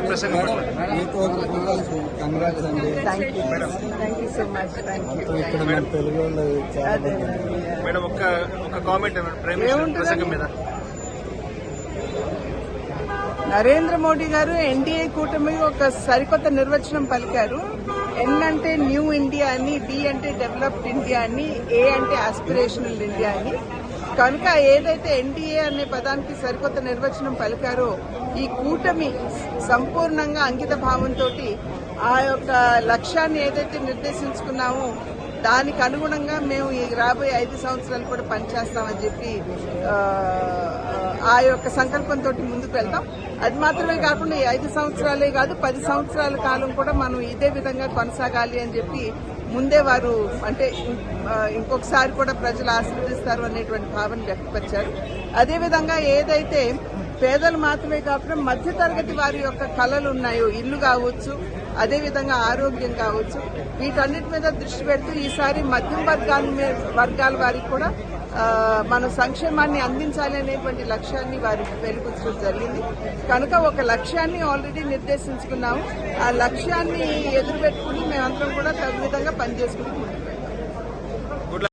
ప్రేమేశ్వర్ ప్రసంగం మేడం ఒక కామెంట్ ప్రేమేశ్వర్ ప్రసంగం మీద. నరేంద్ర మోడీ గారు ఎన్డీఏ కూటమి ఒక సరికొత్త నిర్వచనం పలికారు. ఎన్ అంటే న్యూ ఇండియా అని, డి అంటే డెవలప్డ్ ఇండియా అని, ఏ అంటే ఆస్పిరేషనల్ ఇండియా అని. కనుక ఏదైతే ఎన్డీఏ అనే పదానికి సరికొత్త నిర్వచనం పలికారో ఈ కూటమి సంపూర్ణంగా అంకిత భావంతో ఆ యొక్క లక్ష్యాన్ని ఏదైతే నిర్దేశించుకున్నామో దానికి అనుగుణంగా మేము ఈ రాబోయే 5 సంవత్సరాలు కూడా పనిచేస్తామని చెప్పి ఆ యొక్క సంకల్పంతో ముందుకు వెళ్తాం. అది మాత్రమే కాకుండా ఈ 5 సంవత్సరాలే కాదు 10 సంవత్సరాల కాలం కూడా మనం ఇదే విధంగా కొనసాగాలి అని చెప్పి ముందే వారు అంటే ఇంకొకసారి కూడా ప్రజలు ఆశీర్వదిస్తారు అనేటువంటి భావన వ్యక్తపరిచారు. అదేవిధంగా ఏదైతే పేదలు మాత్రమే కాకుండా మధ్యతరగతి వారి యొక్క కళలు ఉన్నాయో, ఇల్లు కావచ్చు, అదేవిధంగా ఆరోగ్యం కావచ్చు, వీటన్నిటి మీద దృష్టి పెడుతూ ఈసారి మధ్యం వర్గాల వారికి కూడా మన సంక్షేమాన్ని అందించాలి అనేటువంటి లక్ష్యాన్ని వారు వెలుగుచ్చడం జరిగింది. కనుక ఒక లక్ష్యాన్ని ఆల్రెడీ నిర్దేశించుకున్నాము. ఆ లక్ష్యాన్ని ఎదురుపెట్టుకుని మేమందరం కూడా తగు విధంగా పనిచేసుకుంటున్నాం.